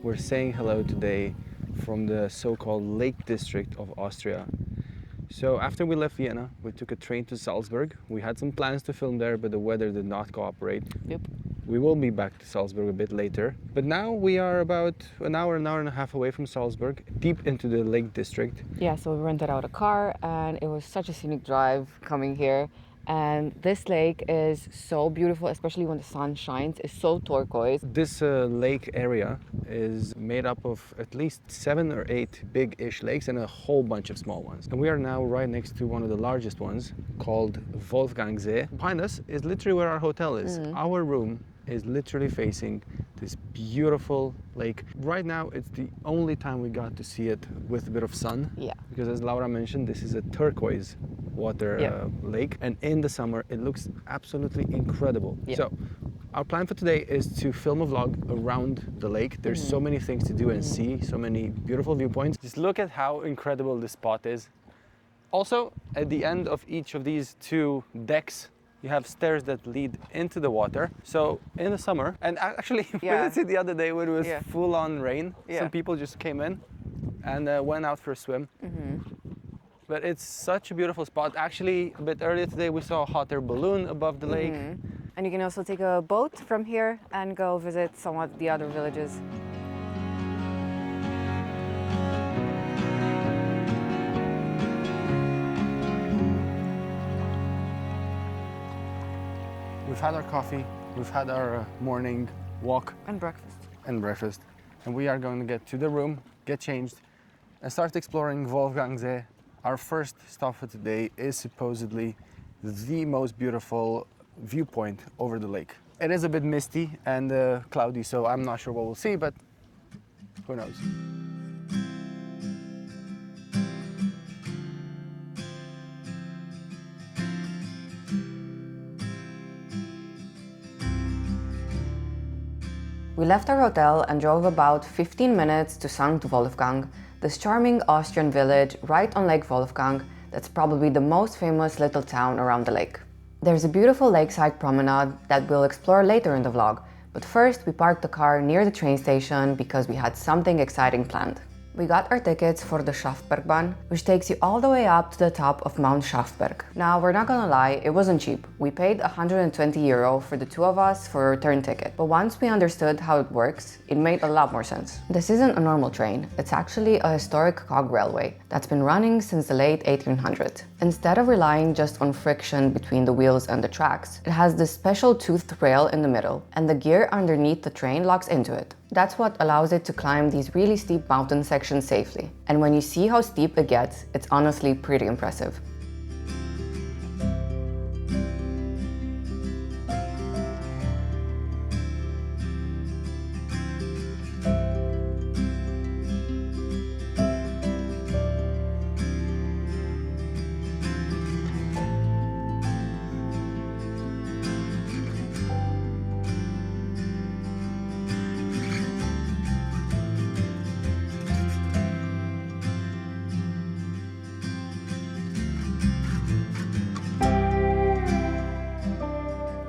We're saying hello today from the so-called Lake District of Austria. So after we left Vienna, we took a train to Salzburg. We had some plans to film there, but the weather did not cooperate. Yep. We will be back to Salzburg a bit later. But now we are about an hour and a half away from Salzburg, deep into the Lake District. Yeah, so we rented out a car and it was such a scenic drive coming here. And this lake is so beautiful, especially when the sun shines. It's so turquoise. This lake area is made up of at least 7 or 8 big-ish lakes and a whole bunch of small ones. And we are now right next to one of the largest ones called Wolfgangsee. Behind us is literally where our hotel is. Our room is literally facing this beautiful lake. Right now, it's the only time we got to see it with a bit of sun. Yeah. Because as Laura mentioned, this is a turquoise water lake. And in the summer, it looks absolutely incredible. Yeah. So our plan for today is to film a vlog around the lake. There's so many things to do and see, so many beautiful viewpoints. Just look at how incredible this spot is. Also, at the end of each of these 2 decks, you have stairs that lead into the water. So in the summer, and actually we did see the other day when it was full-on rain, some people just came in and went out for a swim. But it's such a beautiful spot. Actually, a bit earlier today, we saw a hot air balloon above the lake. And you can also take a boat from here and go visit some of the other villages. We've had our coffee, we've had our morning walk. And breakfast. And we are going to get to the room, get changed, and start exploring Wolfgangsee. Our first stop for today is supposedly the most beautiful viewpoint over the lake. It is a bit misty and cloudy, so I'm not sure what we'll see, but who knows. We left our hotel and drove about 15 minutes to St. Wolfgang, this charming Austrian village right on Lake Wolfgang that's probably the most famous little town around the lake. There's a beautiful lakeside promenade that we'll explore later in the vlog, but first we parked the car near the train station because we had something exciting planned. We got our tickets for the Schafbergbahn, which takes you all the way up to the top of Mount Schafberg. Now, we're not gonna lie, it wasn't cheap. We paid 120 euro for the 2 of us for a return ticket. But once we understood how it works, it made a lot more sense. This isn't a normal train. It's actually a historic cog railway that's been running since the late 1800s. Instead of relying just on friction between the wheels and the tracks, it has this special toothed rail in the middle, and the gear underneath the train locks into it. That's what allows it to climb these really steep mountain sections safely. And when you see how steep it gets, it's honestly pretty impressive.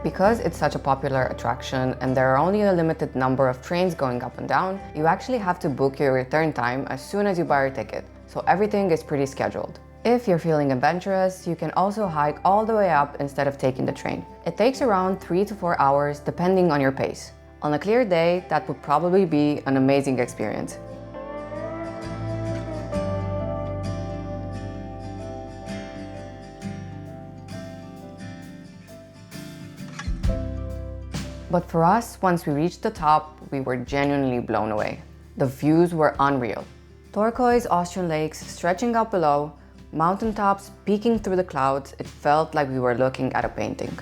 Because it's such a popular attraction and there are only a limited number of trains going up and down, you actually have to book your return time as soon as you buy your ticket, so everything is pretty scheduled. If you're feeling adventurous, you can also hike all the way up instead of taking the train. It takes around 3 to 4 hours depending on your pace. On a clear day, that would probably be an amazing experience. But for us, once we reached the top, we were genuinely blown away. The views were unreal. Turquoise Austrian lakes stretching out below, mountaintops peeking through the clouds, it felt like we were looking at a painting.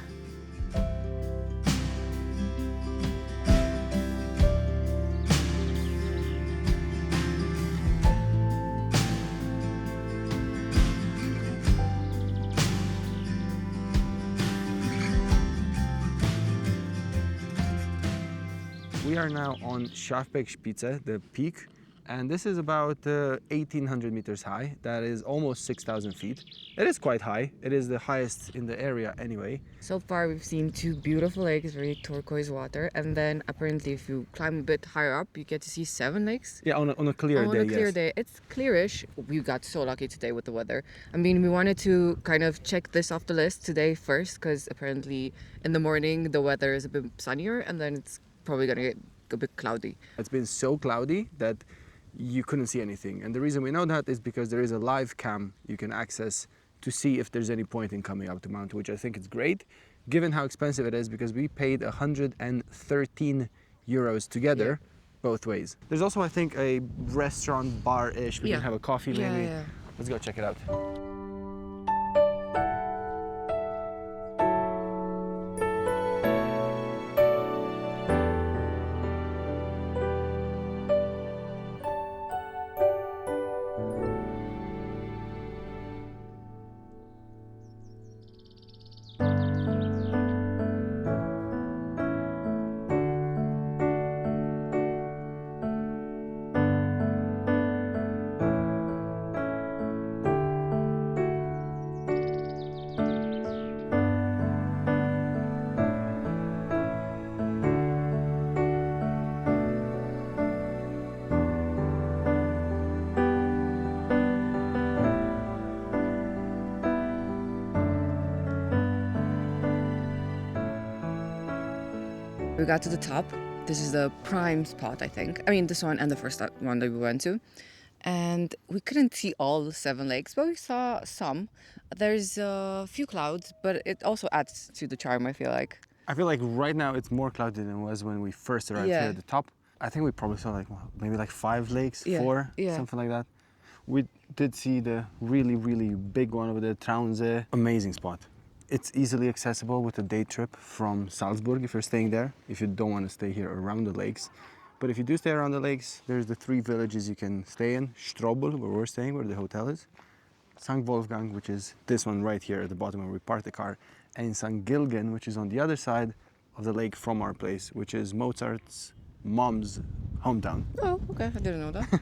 We are now on Schafberg Spitze, the peak, And this is about 1,800 meters high. That is almost 6,000 feet. It is quite high. It is the highest in the area anyway. So far we've seen two beautiful lakes, very turquoise water, and then apparently if you climb a bit higher up you get to see 7 lakes. Yeah, on a clear day, On a clear yes. day. It's clearish. We got so lucky today with the weather. I mean, we wanted to kind of check this off the list today first because apparently in the morning the weather is a bit sunnier and then it's probably gonna get a bit cloudy. It's been so cloudy that you couldn't see anything. And the reason we know that is because there is a live cam you can access to see if there's any point in coming up to Mount, which I think is great, given how expensive it is, because we paid 113 euros together both ways. There's also, I think, a restaurant bar-ish. We can have a coffee maybe. Yeah. Let's go check it out. We got to the top. This is the prime spot, I think. I mean, this one and the first one that we went to. And we couldn't see all 7 lakes, but we saw some. There's a few clouds, but it also adds to the charm, I feel like. I feel like right now it's more cloudy than it was when we first arrived here at the top. I think we probably saw like maybe like 5 lakes, 4, something like that. We did see the really, really big one over there, Traunsee. Amazing spot. It's easily accessible with a day trip from Salzburg if you're staying there, if you don't want to stay here around the lakes. But if you do stay around the lakes, there's the 3 villages you can stay in. Strobel, where we're staying, where the hotel is. St. Wolfgang, which is this one right here at the bottom where we parked the car. And St. Gilgen, which is on the other side of the lake from our place, which is Mozart's mom's hometown. Oh, okay, I didn't know that.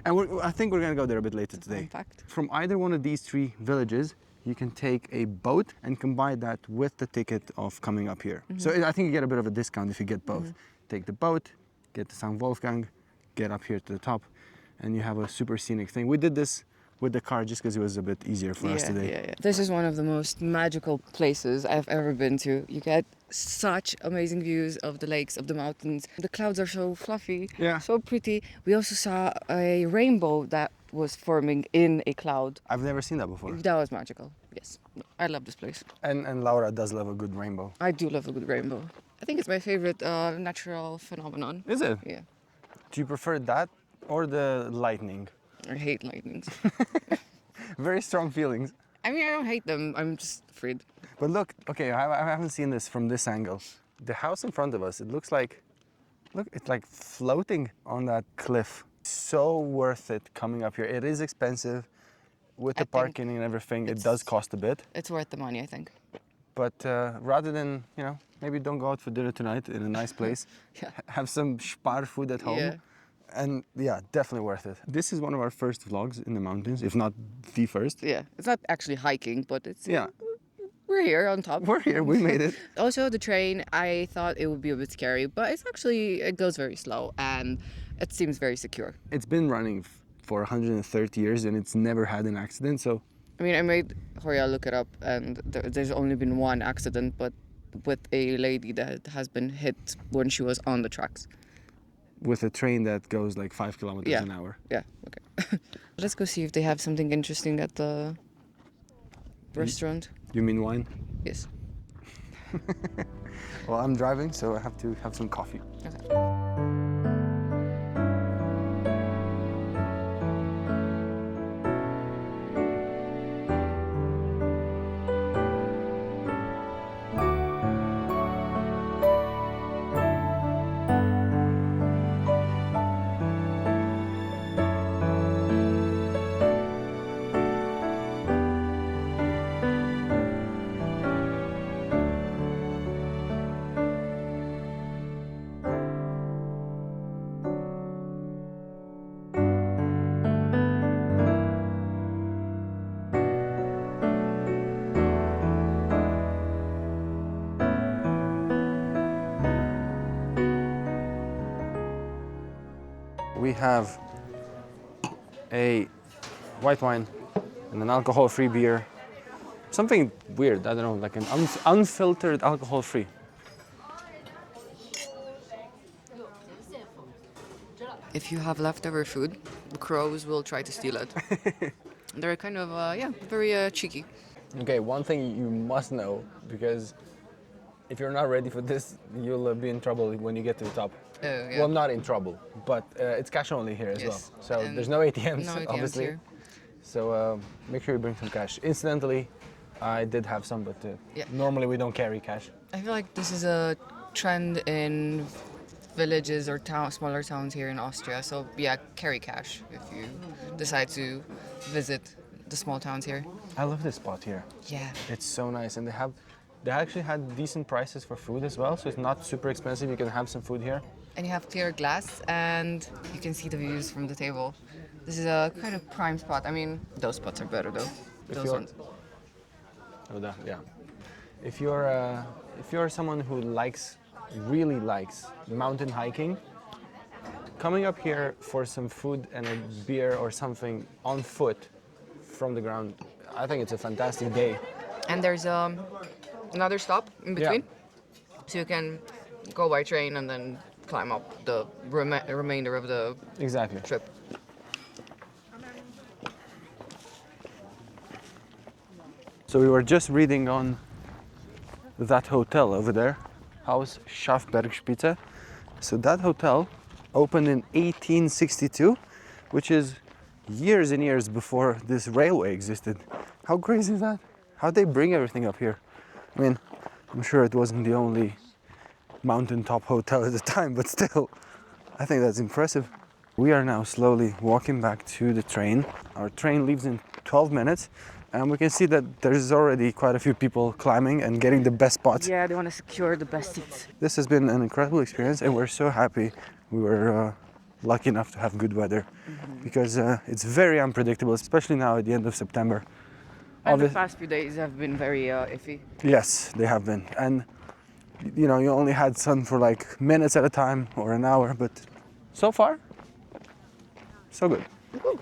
And I think we're gonna go there a bit later today. Fun fact. From either one of these 3 villages, you can take a boat and combine that with the ticket of coming up here. So I think you get a bit of a discount if you get both. Take the boat, get to St. Wolfgang, get up here to the top, and you have a super scenic thing. We did this with the car just because it was a bit easier for us today. This is one of the most magical places I've ever been to. You get such amazing views of the lakes, of the mountains. The clouds are so fluffy, so pretty. We also saw a rainbow that was forming in a cloud. I've never seen that before. That was magical, yes. I love this place. And Laura does love a good rainbow. I do love a good rainbow. I think it's my favorite natural phenomenon. Is it? Yeah. Do you prefer that or the lightning? I hate lightnings. Very strong feelings. I mean, I don't hate them. I'm just afraid. But look, okay, I haven't seen this from this angle. The house in front of us, it looks like, look, it's like floating on that cliff. So worth it coming up here. It is expensive with the parking and everything. It does cost a bit. It's worth the money, I think. But rather than, maybe don't go out for dinner tonight in a nice place, have some spar food at home. Yeah. And yeah, definitely worth it. This is one of our first vlogs in the mountains, if not the first. Yeah, it's not actually hiking, but it's... Yeah. We're here on top. We're here, we made it. Also, the train, I thought it would be a bit scary, but it goes very slow and it seems very secure. It's been running for 130 years and it's never had an accident, so... I mean, I made Horia look it up and there's only been one accident, but with a lady that has been hit when she was on the tracks. With a train that goes like 5 kilometers an hour. Yeah, okay. Let's go see if they have something interesting at the restaurant. You mean wine? Yes. Well, I'm driving, so I have to have some coffee. Okay. we have a white wine and an alcohol-free beer. Something weird, I don't know, like an unfiltered alcohol-free. If you have leftover food, the crows will try to steal it. They're kind of, very cheeky. Okay, one thing you must know, because if you're not ready for this, you'll be in trouble when you get to the top. Oh, yeah. Well, not in trouble, but it's cash only here as well. So and there's no ATMs, no ATMs obviously. here. So make sure you bring some cash. Incidentally, I did have some, but normally we don't carry cash. I feel like this is a trend in villages or smaller towns here in Austria. So yeah, carry cash if you decide to visit the small towns here. I love this spot here. Yeah. It's so nice, and they actually had decent prices for food as well, so it's not super expensive. You can have some food here. And you have clear glass, and you can see the views from the table. This is a kind of prime spot. I mean, those spots are better though. Those ones. Oh, yeah. If you're someone who really likes mountain hiking, coming up here for some food and a beer or something on foot from the ground, I think it's a fantastic day. And there's another stop in between, so you can go by train and then climb up the remainder of the trip. So we were just reading on that hotel over there, Haus Schafberg. So that hotel opened in 1862, which is years and years before this railway existed. How crazy is that? How'd they bring everything up here? I mean, I'm sure it wasn't the only mountaintop hotel at the time, but still, I think that's impressive. We are now slowly walking back to the train. Our train leaves in 12 minutes, and we can see that there's already quite a few people climbing and getting the best spots. Yeah, they want to secure the best seats. This has been an incredible experience, and we're so happy we were lucky enough to have good weather, because it's very unpredictable, especially now at the end of September. And the past few days have been very iffy. Yes, they have been. And you know, you only had sun for like minutes at a time or an hour, but so far, so good. Woo.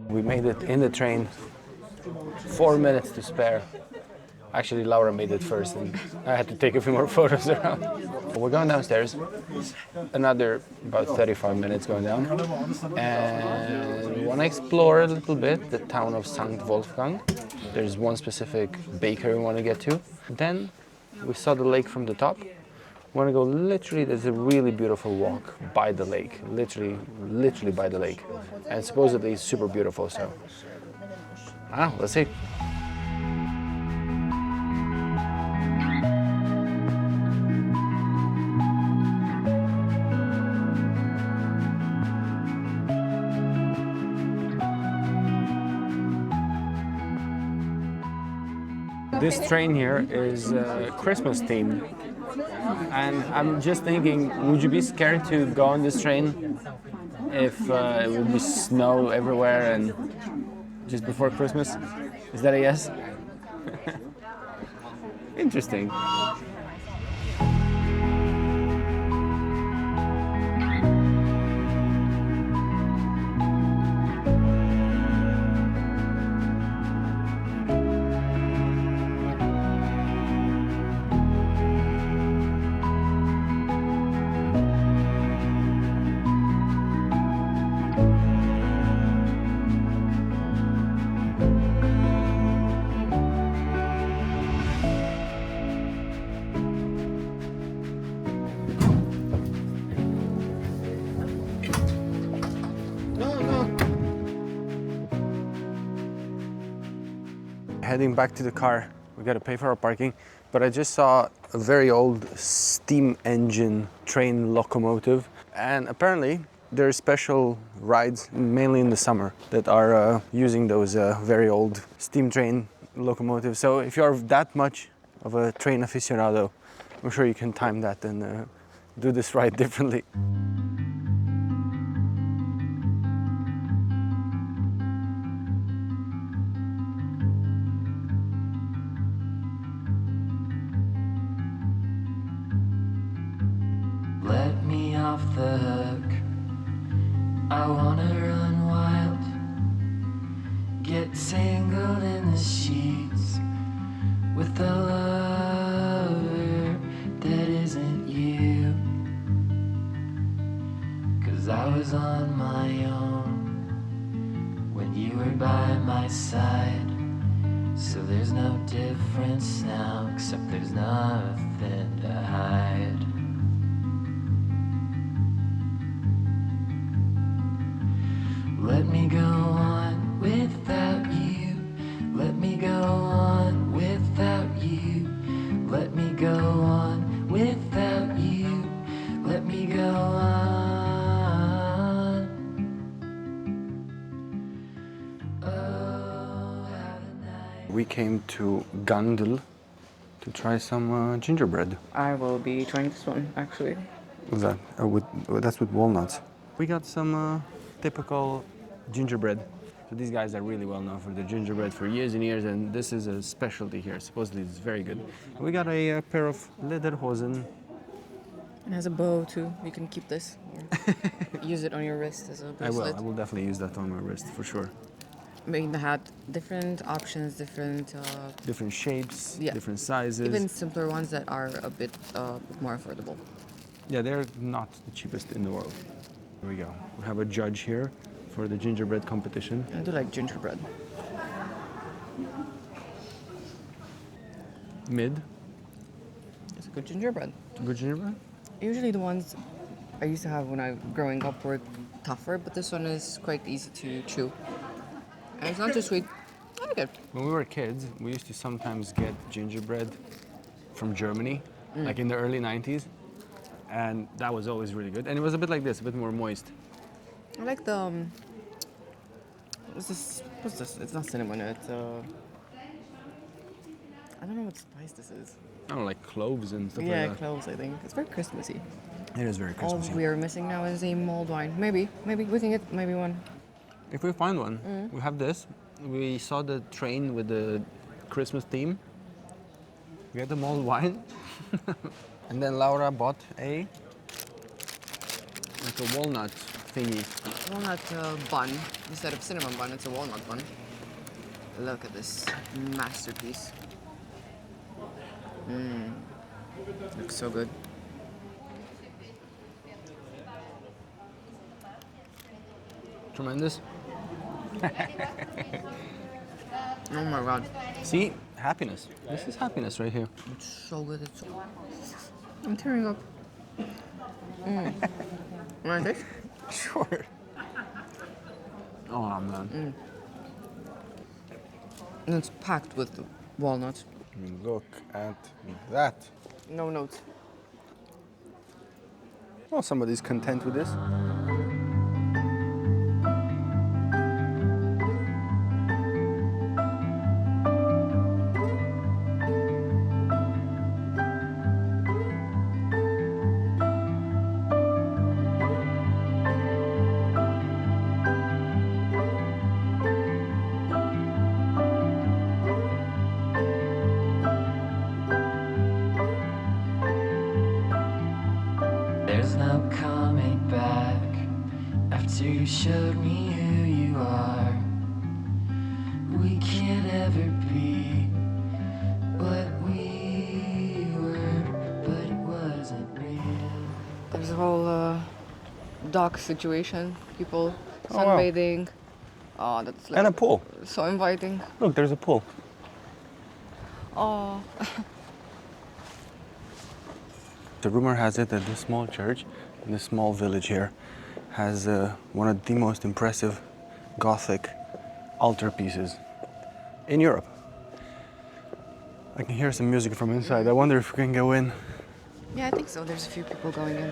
We made it in the train, 4 minutes to spare. Actually, Laura made it first, and I had to take a few more photos around. We're going downstairs, another about 35 minutes going down, and we want to explore a little bit the town of St. Wolfgang. There's one specific bakery we want to get to. Then we saw the lake from the top. We want to go literally, there's a really beautiful walk by the lake, literally by the lake. And supposedly it's super beautiful, so I don't know, let's see. This train here is Christmas themed, and I'm just thinking, would you be scared to go on this train if it would be snow everywhere and just before Christmas? Is that a yes? Interesting. heading back to the car. We gotta pay for our parking. But I just saw a very old steam engine train locomotive, and apparently there are special rides, mainly in the summer, that are using those very old steam train locomotives. So if you're that much of a train aficionado, I'm sure you can time that and do this ride differently. Let me off the hook. I wanna run wild. Get tangled in the sheets with a lover that isn't you. 'Cause I was on my own when you were by my side. So there's no difference now, except there's nothing to hide. Let me go on without you. Let me go on without you. Let me go on without you. Let me go on. Oh, how the night. We came to Gandel to try some gingerbread. I will be trying this one, actually. What's that? That's with walnuts. We got some typical gingerbread. So these guys are really well known for their gingerbread for years and years, and this is a specialty here. Supposedly it's very good. We got a pair of lederhosen. It has a bow too. You can keep this or use it on your wrist as a bracelet. I will definitely use that on my wrist for sure. Making the hat different options, different Different shapes, Yeah. different sizes. even simpler ones that are a bit more affordable. Yeah, they're not the cheapest in the world. Here we go. We have a judge here for the gingerbread competition. I do like gingerbread. Mid. It's a good gingerbread. Good gingerbread? Usually the ones I used to have when I growing up were tougher, but this one is quite easy to chew. And it's not too sweet. I like it. When we were kids, we used to sometimes get gingerbread from Germany, like in the early 90s. And that was always really good. And it was a bit like this, a bit more moist. I like the what's this? It's not cinnamon. It's I don't know what spice this is. I don't know, like cloves and stuff Yeah, like that. cloves. I think it's very Christmassy. It is very All Christmassy. we are missing now is a mulled wine. Maybe we can get maybe one. If we find one, we have this. We saw the train with the Christmas theme. We had the mulled wine. And then Laura bought like a walnut thingy. Walnut bun instead of cinnamon bun. It's a walnut bun. Look at this masterpiece. Looks so good. Tremendous. Oh my god, See, happiness. This is happiness right here. it's so good. I'm tearing up. Want to taste? Sure. Oh man. And it's packed with walnuts. I mean, look at that. No notes. Well, somebody's content with this. There's no coming back after you showed me who you are. We can't ever be what we were, but it wasn't real. There's a whole dock situation. People Oh, wow. sunbathing. Oh, that's like And a pool. so inviting. Look, there's a pool. Oh. The rumor has it that this small church, in this small village here, has one of the most impressive Gothic altarpieces in Europe. I can hear some music from inside. I wonder if we can go in. Yeah, I think so. There's a few people going in.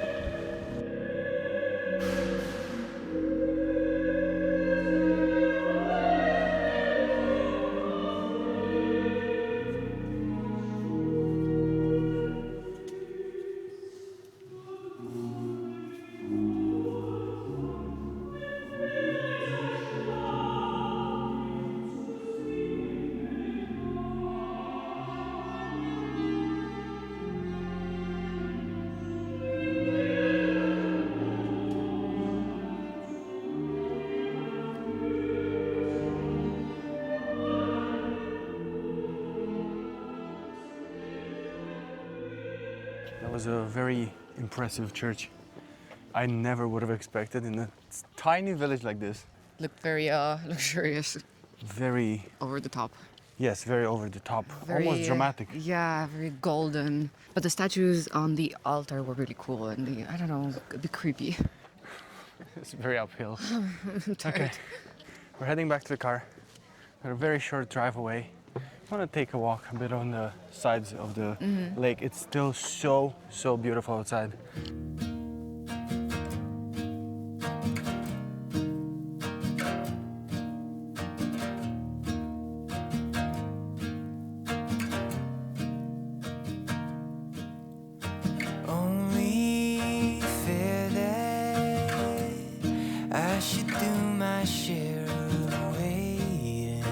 That was a very impressive church. I never would have expected in a tiny village like this. Looked very luxurious. Very, Over the top. yes, very over the top, Very, almost dramatic. Yeah, very golden. But the statues on the altar were really cool and I don't know, a bit creepy. It's very uphill. I'm tired. Okay, we're heading back to the car. We're a very short drive away. I want to take a walk a bit on the sides of the lake. It's still so beautiful outside. Only fair that I should do my share of waiting.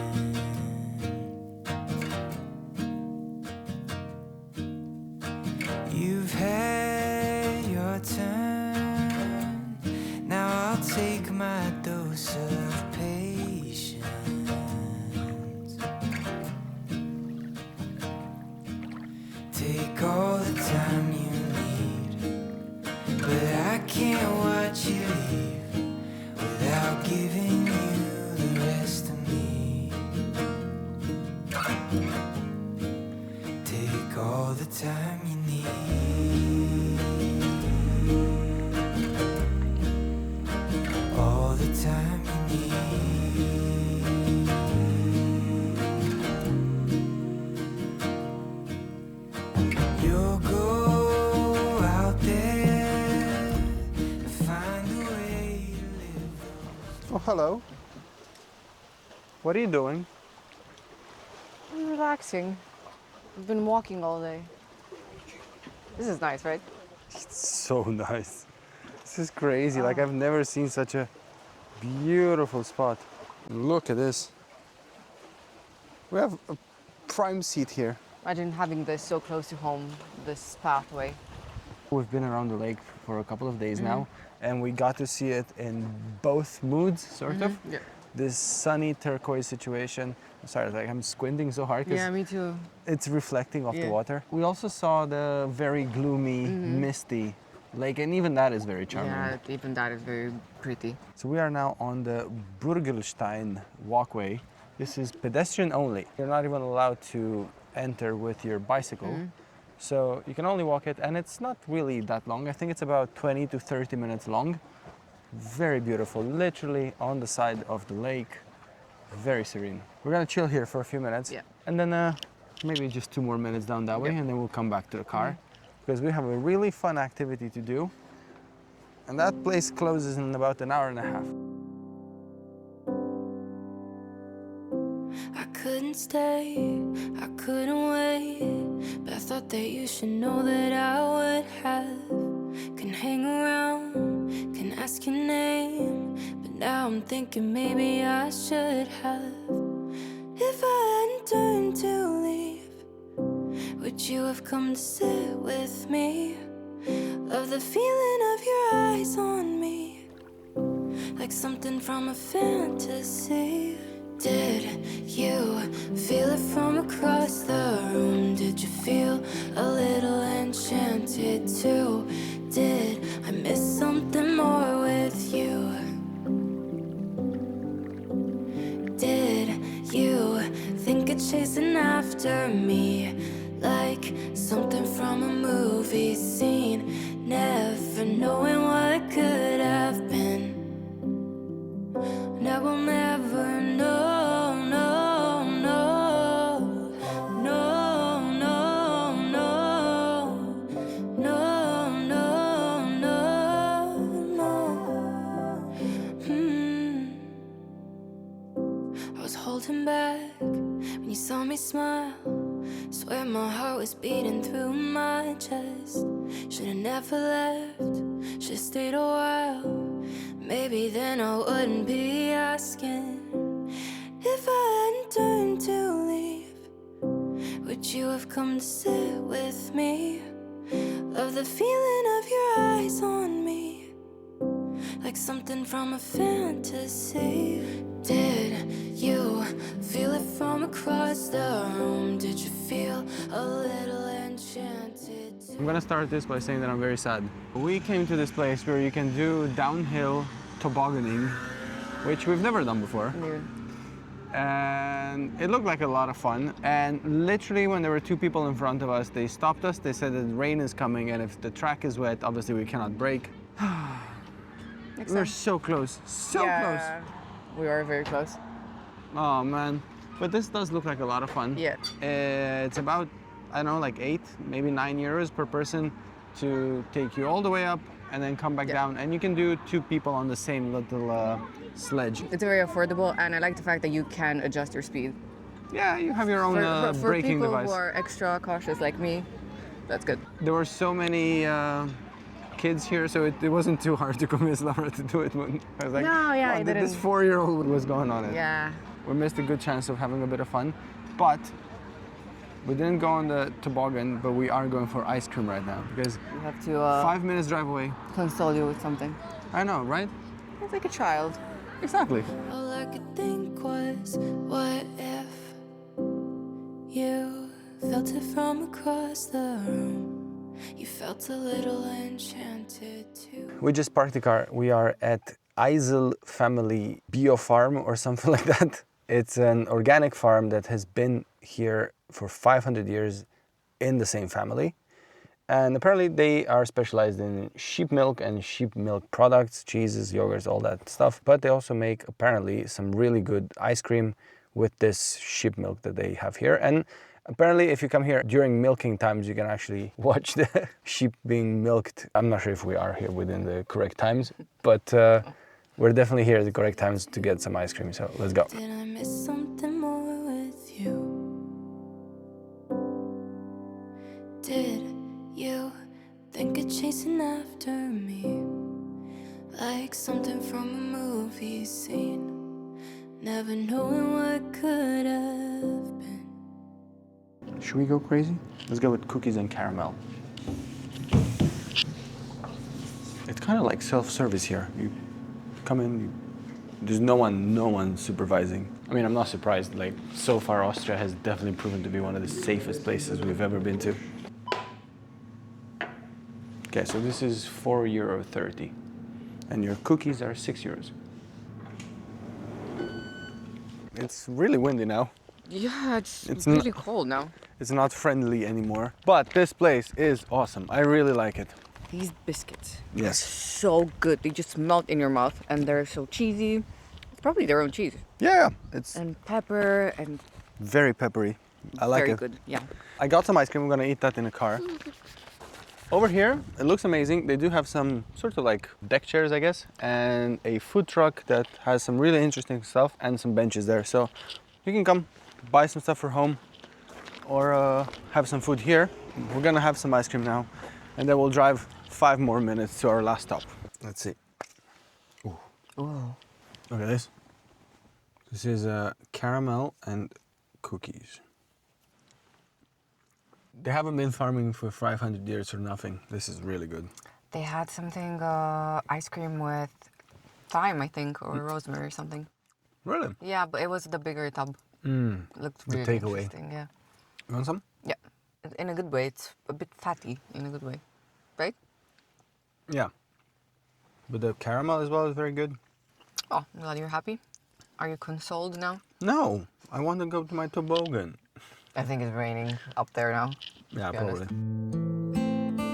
You've had your turn, now I'll take my dose of patience. Take all the time you need, but I can't watch you leave without giving you the rest of me. Take all the time you need, all the time you need. You'll go out there and find a way to live. Oh, hello. What are you doing? I'm relaxing. I've been walking all day. This is nice, right? It's so nice. This is crazy. Like, I've never seen such a beautiful spot. Look at this. We have a prime seat here. Imagine having this so close to home, this pathway. We've been around the lake for a couple of days now, and we got to see it in both moods, sort of. Yeah. This sunny turquoise situation. Sorry, like I'm squinting so hard because Yeah, me too. it's reflecting off the Yeah. water. We also saw the very gloomy, misty lake, and even that is very charming. Yeah, even that is very pretty. So we are now on the Burgelstein walkway. This is pedestrian only. You're not even allowed to enter with your bicycle. So you can only walk it, and it's not really that long. I think it's about 20 to 30 minutes long. Very beautiful, literally on the side of the lake. Very serene. We're gonna chill here for a few minutes. Yeah. And then maybe just 2 more minutes down that way, Yeah. and then we'll come back to the car. Because we have a really fun activity to do. And that place closes in about an hour and a half. I couldn't stay, I couldn't wait, but I thought that you should know that I would have. Can hang around, can ask your name, but now I'm thinking maybe I should have. If I hadn't turned to leave, would you have come to sit with me? Love the feeling of your eyes on me, like something from a fantasy. Did you feel it from across the room? Did you feel a little enchanted too? Did I miss something more with you? Did you think of chasing after me like something from a movie scene, never knowing what could have been? And I will never know, no, no, no, holding back when you saw me smile. Swear my heart was beating through my chest. Should've never left, should've stayed a while. Maybe then I wouldn't be asking. If I hadn't turned to leave, would you have come to sit with me? Love the feeling of your eyes on me, like something from a fantasy. Did you feel it from across the room? Did you feel a little enchanted too? I'm gonna start this by saying that I'm very sad. We came to this place where you can do downhill tobogganing, which we've never done before. And it looked like a lot of fun. And literally when there were two people in front of us, they stopped us. They said that rain is coming, and if the track is wet, obviously we cannot brake. We were so close, so close. We are very close. Oh man, but this does look like a lot of fun. Yeah. It's about, I don't know, like 8, maybe 9 euros per person to take you all the way up and then come back down. And you can do 2 people on the same little sledge. It's very affordable, and I like the fact that you can adjust your speed. Yeah, you have your own For braking people device. who are extra cautious like me, that's good. There were so many kids here, so it wasn't too hard to convince Laura to do it. I was like, No, yeah, "Wow, I this didn't." 4-year-old was going on it. Yeah. We missed a good chance of having a bit of fun, but we didn't go on the toboggan, but we are going for ice cream right now because You have to 5 minutes drive away. console you with something. I know, right? It's like a child. Exactly. All I could think was, what if you felt it from across the room? You felt a little enchanted too. We just parked the car. We are at Eisel Family Biofarm or something like that. It's an organic farm that has been here for 500 years in the same family. And apparently they are specialized in sheep milk and sheep milk products, cheeses, yogurts, all that stuff. But they also make apparently some really good ice cream with this sheep milk that they have here. And apparently if you come here during milking times, you can actually watch the sheep being milked. I'm not sure if we are here within the correct times, but we're definitely here at the correct times to get some ice cream. So let's go. Did I miss something more with you? Did you think of chasing after me like something from a movie scene, never knowing what could have been? Should we go crazy? Let's go with cookies and caramel. It's kind of like self-service here. You come in, there's no one supervising. I mean, I'm not surprised. Like, so far Austria has definitely proven to be one of the safest places we've ever been to. Okay, so this is €4.30, and your cookies are €6. It's really windy now. Yeah, it's n- really cold now. It's not friendly anymore, but this place is awesome. I really like it. These biscuits Yes. are so good. They just melt in your mouth, and they're so cheesy. It's probably their own cheese. Yeah, it's And pepper, and very peppery. I like very it. good. Yeah. I got some ice cream. I'm gonna eat that in the car. Over here, it looks amazing. They do have some sort of like deck chairs, I guess, and a food truck that has some really interesting stuff and some benches there. So you can come buy some stuff for home or have some food here. We're gonna have some ice cream now, and then we'll drive 5 more minutes to our last stop. Let's see. Ooh. Oh. Look at this. This is caramel and cookies. They haven't been farming for 500 years for nothing. This is really good. They had something, ice cream with thyme, I think, or rosemary or something. Really? Yeah, but it was the bigger tub. Looked The really takeaway. interesting, yeah. You want some? Yeah, in a good way. It's a bit fatty in a good way, right? Yeah. But the caramel as well is very good. Oh, I'm glad you're happy. Are you consoled now? No, I want to go to my toboggan. I think it's raining up there now. Yeah, be honest. probably.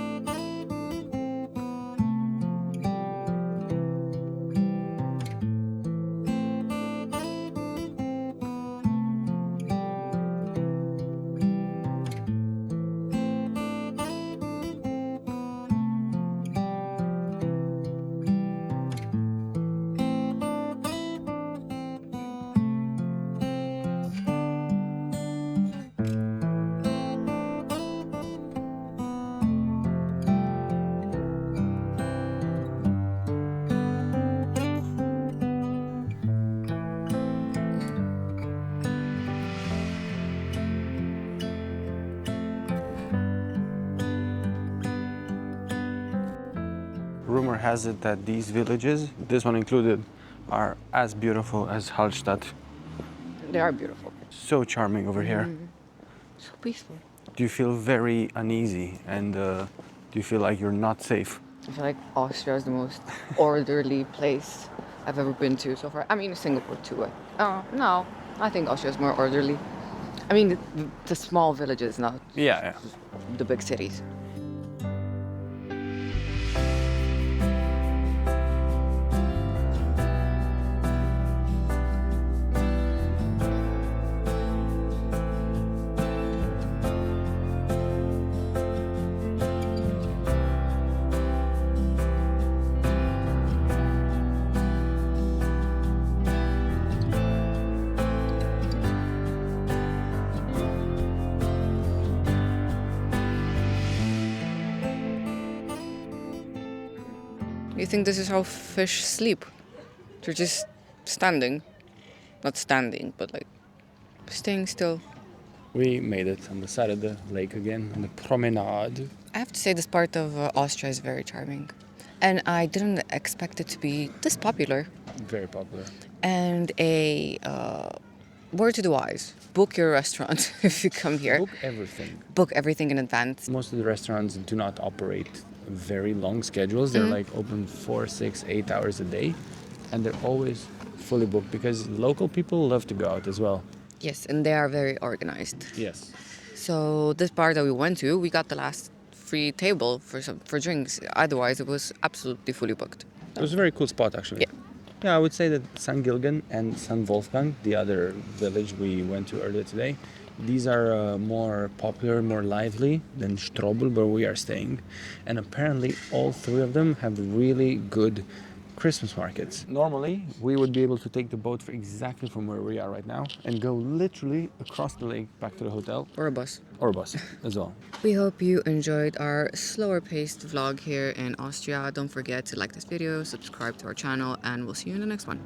has it that these villages, this one included, are as beautiful as Hallstatt. They are beautiful. So charming over here. So peaceful. Do you feel very uneasy and do you feel like you're not safe? I feel like Austria is the most orderly place I've ever been to so far. I mean, Singapore too. No, I think Austria is more orderly. I mean, the small villages, not Yeah. the big cities. You think this is how fish sleep? They're just standing. Not standing, but like staying still. We made it on the side of the lake again, on the promenade. I have to say this part of Austria is very charming. And I didn't expect it to be this popular. Very popular. And a word to the wise, book your restaurant if you come here. Book everything. Book everything in advance. Most of the restaurants do not operate very long schedules. They're like open 4, 6, 8 hours a day. And they're always fully booked because local people love to go out as well. Yes, and they are very organized. Yes. So this bar that we went to, we got the last free table for drinks. Otherwise, it was absolutely fully booked. It was a very cool spot actually. Yeah. Yeah, I would say that St. Gilgen and St. Wolfgang, the other village we went to earlier today, these are more popular, more lively than Strobel, where we are staying. And apparently all three of them have really good Christmas markets. Normally, we would be able to take the boat for exactly from where we are right now and go literally across the lake back to the hotel. Or a bus. Or a bus as well. We hope you enjoyed our slower paced vlog here in Austria. Don't forget to like this video, subscribe to our channel, and we'll see you in the next one.